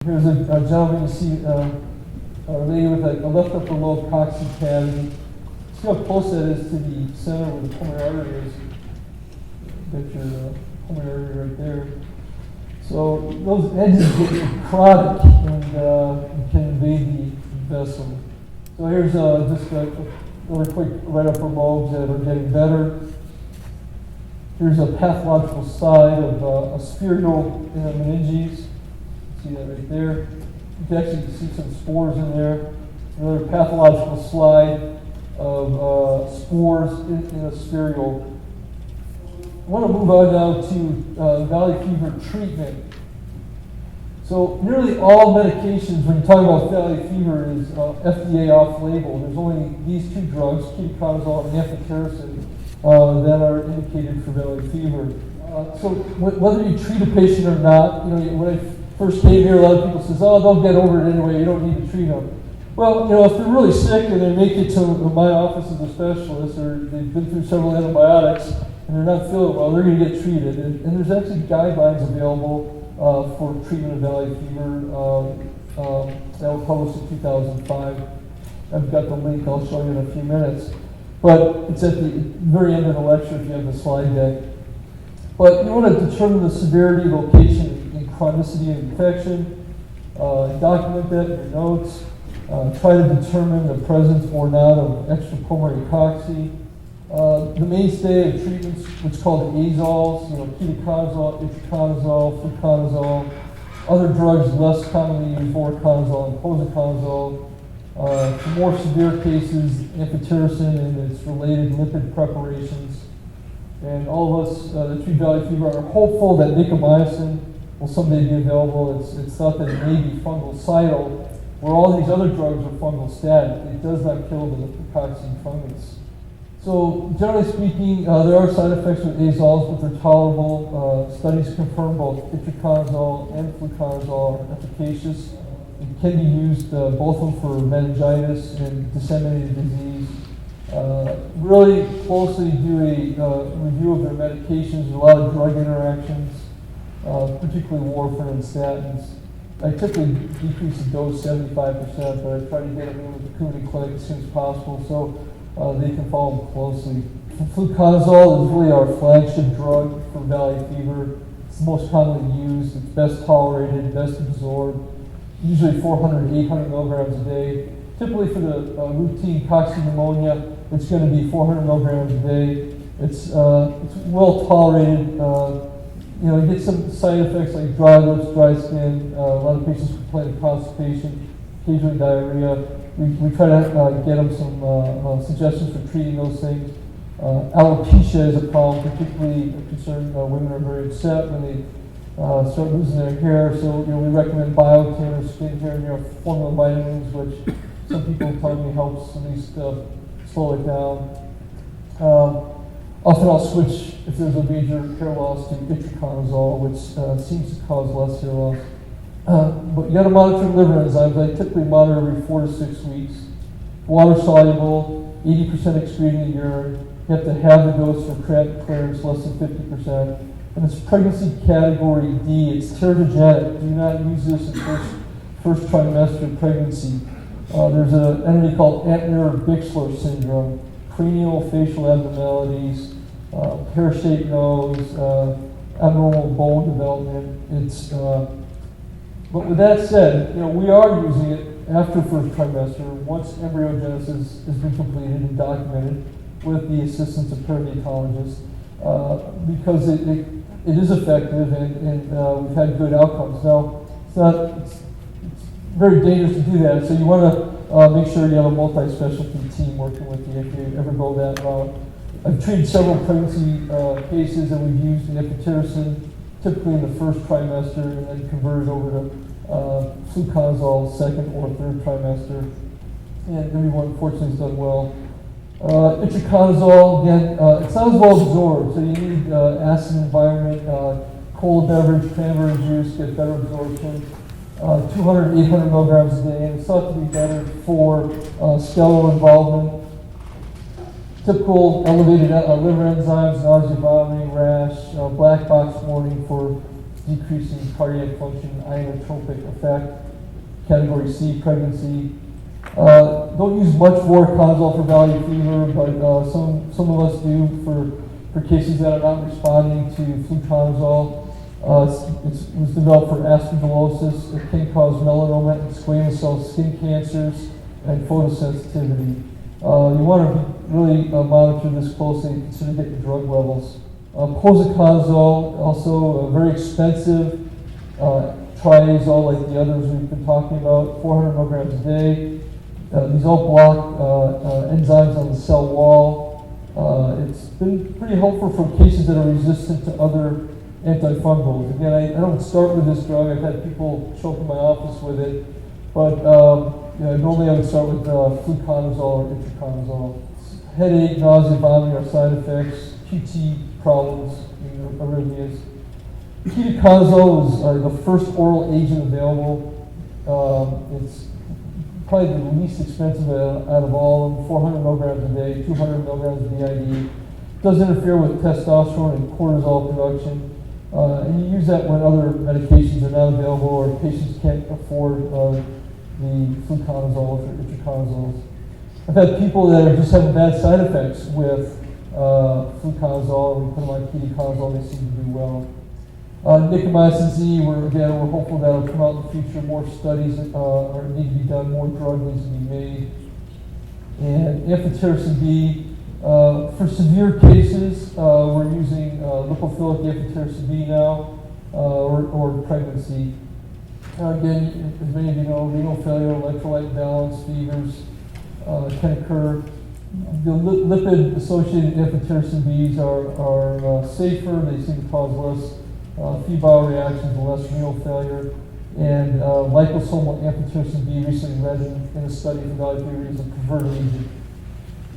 Here's a gentleman, you see a lady with a left upper lobe coccyx cavity. See how close that is to the center where the pulmonary artery is. Got your pulmonary artery right there. So those edges get necrotic and can invade the vessel. So here's just a really quick right upper lobes that are getting better. Here's a pathological side of a spherical meninges. See that right there. You can actually see some spores in there. Another pathological slide of spores in a spherical. I want to move on now to valley fever treatment. So nearly all medications, when you talk about valley fever, is FDA off-label. There's only these two drugs, ketoconazole and amphotericin, that are indicated for valley fever. So whether you treat a patient or not, when I first came here, a lot of people says, "Oh, they'll get over it anyway. You don't need to treat them." Well, if they're really sick and they make it to my office as a specialist, or they've been through several antibiotics and they're not feeling well, they're going to get treated. And there's actually guidelines available for treatment of valley fever that were published in 2005. I've got the link. I'll show you in a few minutes. But it's at the very end of the lecture if you have the slide deck. But you want to determine the severity, location, and chronicity of infection. Document that in your notes. Try to determine the presence or not of extrapulmonary cocci. The mainstay of treatments, which is called azoles, ketoconazole, itraconazole, fluconazole. Other drugs less commonly used, voriconazole and posaconazole. For more severe cases, amphotericin and its related lipid preparations. And all of us that treat valley fever are hopeful that vancomycin will someday be available. It's thought that it may be fungicidal, where all these other drugs are fungal-static. It does not kill the cocci fungus. So generally speaking, there are side effects with azoles, but they're tolerable. Studies confirm both itraconazole and fluconazole are efficacious. It can be used, both of them, for meningitis and disseminated disease. Really closely do a review of their medications. There's a lot of drug interactions, particularly warfarin and statins. I typically decrease the dose 75%, but I try to get them in with the community clinic as soon as possible so they can follow them closely. Fluconazole is really our flagship drug for valley fever. It's the most commonly used. It's best tolerated, best absorbed. Usually 400 to 800 milligrams a day. Typically for the routine coccinpneumonia, it's going to be 400 milligrams a day. It's well tolerated. You get some side effects like dry lips, dry skin. A lot of patients complain of constipation, occasionally diarrhea. We try to get them some suggestions for treating those things. Alopecia is a problem, particularly concerned women are very upset when they start losing their hair. So we recommend biotin or skin care, formula vitamins, which some people tell me helps at least slow it down. Often I'll switch if there's a major hair loss to itraconazole, which seems to cause less hair loss. But you got to monitor liver enzymes. I typically monitor every 4 to 6 weeks. Water soluble, 80% excreted in the urine. You have to have the dose for creatinine clearance less than 50%. And it's pregnancy category D. It's teratogenic. Do not use this in first trimester of pregnancy. There's an entity called Antner-Bixler syndrome, cranial facial abnormalities, pear-shaped nose, abnormal bone development. But with that said, we are using it after first trimester once embryogenesis has been completed and documented with the assistance of perinatologists because it is effective and we've had good outcomes. Now, it's very dangerous to do that, so you want to make sure you have a multi-specialty team working with you if you ever go that route. I've treated several pregnancy cases and we've used the amphotericin typically in the first trimester and then converted over to fluconazole second or third trimester. And everyone, fortunately, has done well. Itraconazole, again, it's not as well absorbed, so you need acid environment, cold beverage, cranberry juice, get better absorption. 200 to 800 milligrams a day, and it's thought to be better for skeletal involvement. Typical elevated liver enzymes, nausea, vomiting, rash, black box warning for decreasing cardiac function, inotropic effect. Category C, pregnancy. Don't use much voriconazole for valley fever, but some of us do for cases that are not responding to fluconazole. It was developed for aspergillosis. It can cause melanoma and squamous cell skin cancers and photosensitivity. You want to really monitor this closely and consider getting drug levels. Posaconazole, also very expensive. Triazole, like the others we've been talking about, 400 milligrams a day. These all block enzymes on the cell wall. It's been pretty helpful for cases that are resistant to other antifungals. Again, I don't start with this drug. I've had people show up in my office with it, but normally I would start with fluconazole or itraconazole. Headache, nausea, vomiting are side effects. QT problems, arrhythmias. Ketoconazole is the first oral agent available. It's probably the least expensive out of all of them, 400 milligrams a day, 200 milligrams BID. Does interfere with testosterone and cortisol production. And you use that when other medications are not available or patients can't afford the fluconazole or itraconazole. I've had people that are just having bad side effects with fluconazole. We put them on ketoconazole, they seem to do well. Nicomycin Z, we're hopeful that'll come out in the future. More studies need to be done, more drug needs to be made. And amphotericin B, for severe cases, we're using lipophilic amphotericin B now, or pregnancy. Again, as many of you know, renal failure, electrolyte imbalance, fevers can occur. The lipid-associated amphotericin Bs are safer. They seem to cause less febrile reactions, less renal failure. And liposomal amphotericin B recently read in a study for valley fever is a preferred agent,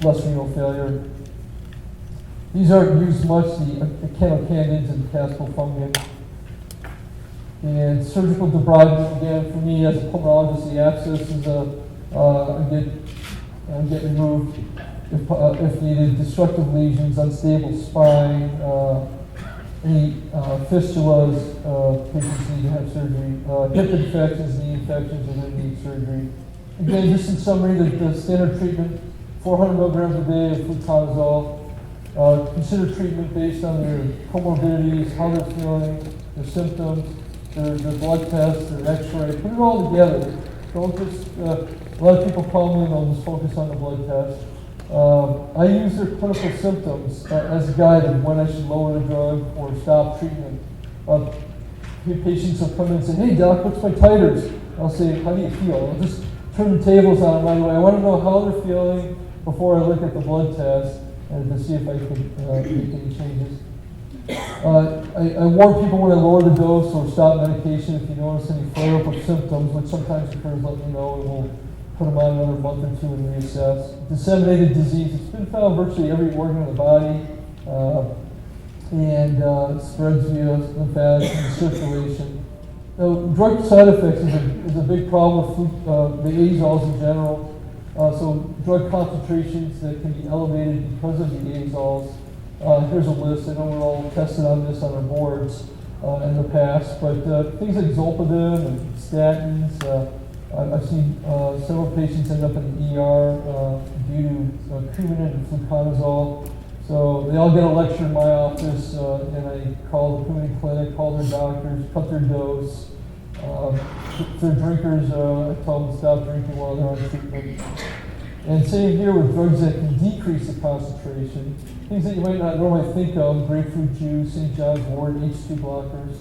less renal failure. These aren't used much, the echinocandins and caspofungin. And surgical debridement, again, for me as a pulmonologist, the abscess is get removed if needed. Destructive lesions, unstable spine, any fistulas, patients need to have surgery. Hip infections, knee infections, are going to need surgery. Again, just in summary, the standard treatment, 400 milligrams a day of fluconazole. Consider treatment based on their comorbidities, how they're feeling, their symptoms, their blood tests, their x-ray. Put it all together. Don't just, a lot of people call me and they'll just focus on the blood test. I use their clinical symptoms as a guide of when I should lower the drug or stop treatment. Patients will come in and say, "Hey doc, what's my titers?" I'll say, "How do you feel?" I'll just turn the tables on right away. I want to know how they're feeling before I look at the blood test and to see if I can make any changes. I warn people when I lower the dose or stop medication if you notice any flare-up of symptoms, which sometimes occurs, let me know, and we'll put them on another month or two and reassess. Disseminated disease, it's been found virtually every organ of the body, and it spreads via lymphatics and circulation. Now, drug side effects is a big problem with the azoles in general. So drug concentrations that can be elevated because of the azoles. Here's a list. I know we're all tested on this on our boards in the past, but things like zolpidem and statins. I've seen several patients end up in the ER due to Coumadin and fluconazole. So they all get a lecture in my office, and I call the Coumadin clinic, call their doctors, cut their dose. If they're drinkers, I tell them to stop drinking while they're on treatment. And same here with drugs that can decrease the concentration. Things that you might not normally think of, grapefruit juice, St. John's wort, H2 blockers.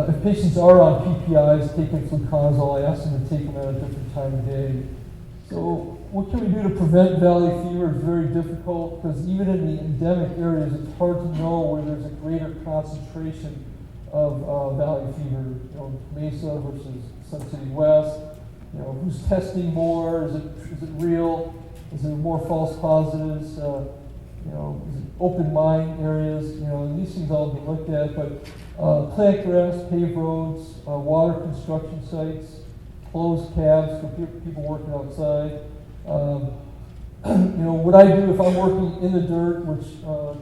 If patients are on PPIs, taking fluconazole, I ask them to take them at a different time of day. So what can we do to prevent valley fever? It's very difficult because even in the endemic areas, it's hard to know where there's a greater concentration of valley fever. You know, Mesa versus Sun City West. You know, who's testing more? Is it real? Is there more false positives? You know, is it open mine areas? You know, these things all be looked at. But plant grass, paved roads, water construction sites, closed cabs for people working outside. You know, what I do if I'm working in the dirt, which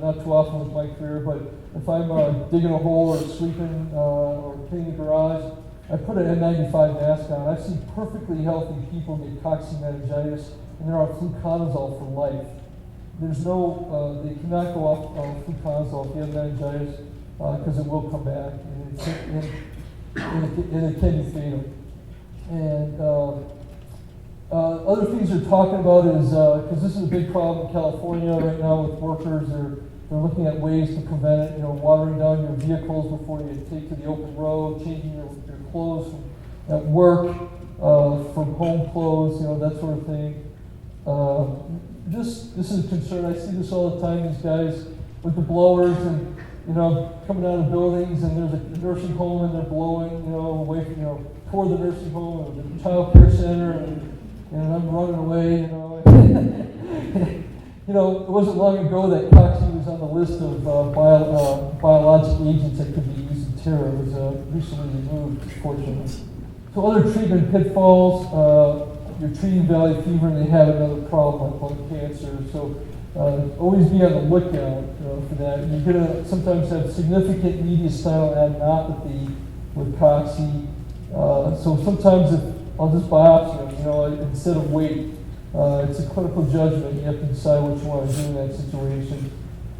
not too often with my career, but if I'm digging a hole or sweeping or cleaning the garage, I put an N95 mask on. I've seen perfectly healthy people get cocci-meningitis, and they're on fluconazole for life. There's no, they cannot go off fluconazole if you have meningitis, because it will come back, and it can be fatal. And other things they're talking about is, because this is a big problem in California right now with workers, they're looking at ways to prevent it, watering down your vehicles before you take to the open road, changing your clothes at work, from home clothes, that sort of thing. This is a concern. I see this all the time, these guys with the blowers and, coming out of buildings, and there's a nursing home and they're blowing, away from, toward the nursing home or the child care center, and I'm running away, it wasn't long ago that cocci was on the list of biologic agents that could be used in terror. It was recently removed, fortunately. So other treatment pitfalls, you're treating valley fever and they have another problem like lung cancer. So always be on the lookout for that. You're going to sometimes have significant mediastinal adenopathy with cocci. So sometimes I'll just biopsy them, instead of wait. It's a clinical judgment. You have to decide what you want to do in that situation.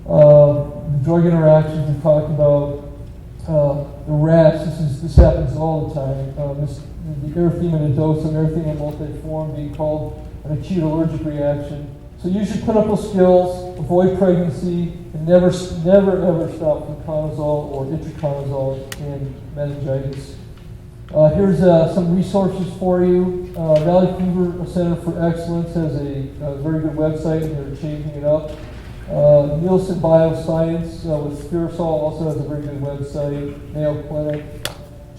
The drug interactions we talked about, the rash. This happens all the time. The erythema nodosum, erythema multiforme, being called an acute allergic reaction. So use your clinical skills, avoid pregnancy, and never ever stop fluconazole or itraconazole in meningitis. Here's some resources for you. Valley Fever Center for Excellence has a very good website, and they're changing it up. Nielsen Bioscience with Spirosol also has a very good website. Mayo Clinic.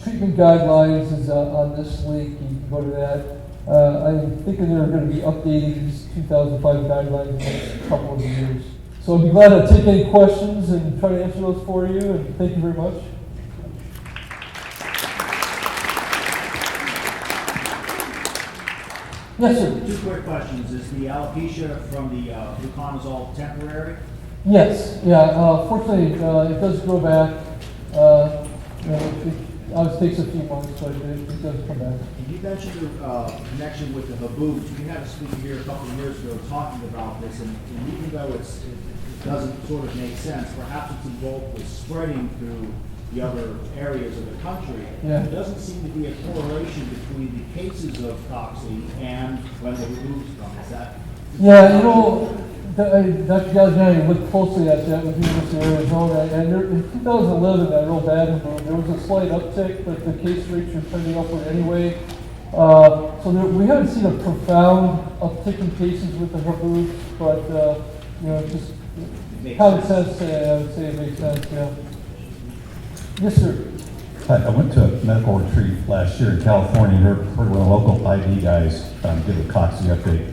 Treatment guidelines is on this link. You can go to that. I'm thinking they're going to be updating these 2005 guidelines in the next couple of years. So I'd be glad to take any questions and try to answer those for you, and thank you very much. Yes, sir. Two quick questions. Is the alopecia from the fluconazole temporary? Yes. Yeah. Fortunately, it does grow back. It obviously takes a few months, but it does come back. You mentioned the connection with the haboob. We had a speaker here a couple of years ago talking about this, and even though it doesn't sort of make sense, perhaps it's involved with spreading through the other areas of the country. Yeah. There doesn't seem to be a correlation between the cases of cocci and when the haboobs come. Is that? Yeah, Dr. Galgiani looked closely at that with the University of Arizona, and in 2011, that real bad haboob, there was a slight uptick, but the case rates are trending upward anyway. So we haven't seen a profound uptick in cases with the haboob, but just common sense, I would say it makes sense. Yeah. Yes, sir. I went to a medical retreat last year in California and heard one of the local ID guys give a cocci update.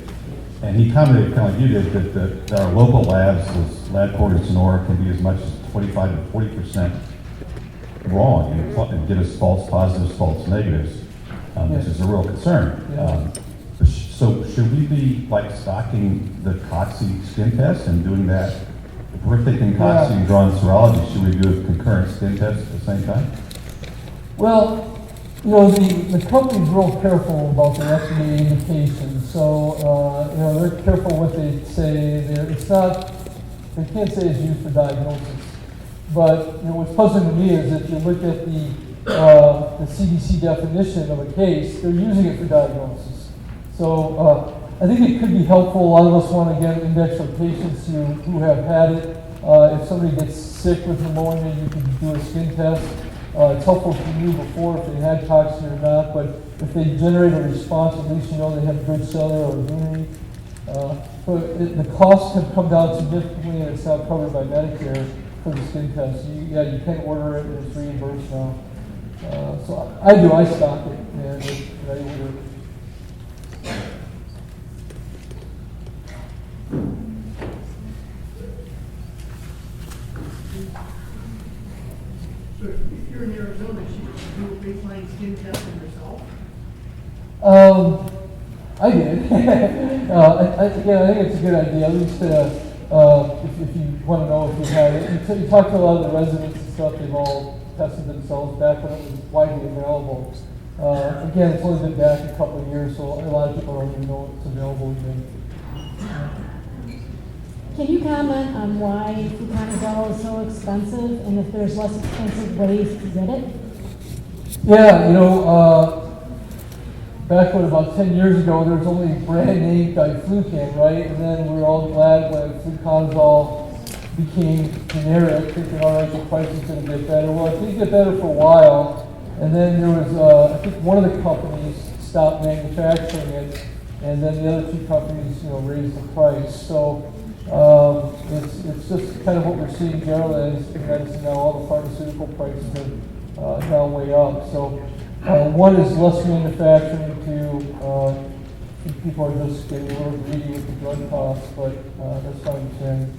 And he commented, kind of like you did, that our local labs, this LabCorp in Sonora, can be as much as 25 to 40% wrong and give us false positives, false negatives, which is a real concern. So should we be stocking the cocci skin test and doing that? If we're thinking cocci and drawing serology, should we do a concurrent skin test at the same time? Well, the company's real careful about their FDA indications, so they're careful what they say. They can't say it's used for diagnosis. But what's puzzling to me is if you look at the CDC definition of a case, they're using it for diagnosis. So I think it could be helpful. A lot of us want to get an index for patients who have had it. If somebody gets sick with pneumonia, you can do a skin test. It's helpful for you before if they had cocci or not, but if they generate a response, at least you know they have good cellular immunity. The costs have come down significantly, and it's now covered by Medicare for the skin test. You can't order it, and it's reimbursed now. So I stock it, and I order it. So if you're in Arizona, should you do a baseline skin testing yourself? I did. I think it's a good idea. At least if you want to know if you had it. You talk to a lot of the residents and stuff, they've all tested themselves back when it was widely available. Again, it's only been back a couple of years, so a lot of people don't even know it's available even. Can you comment on why fluconazole is so expensive and if there's less expensive ways to get it? Yeah, back when about 10 years ago, there was only brand name diflucan, right? And then we were all glad when fluconazole became generic, thinking, all right, the price is going to get better. Well, it did get better for a while, and then there was, I think one of the companies stopped manufacturing it, and then the other two companies, raised the price. So it's just kind of what we're seeing generally in medicine now. All the pharmaceutical prices have gone way up. So one is less manufacturing. Two, people are just getting a little greedy with the drug costs, but that's what I'm saying.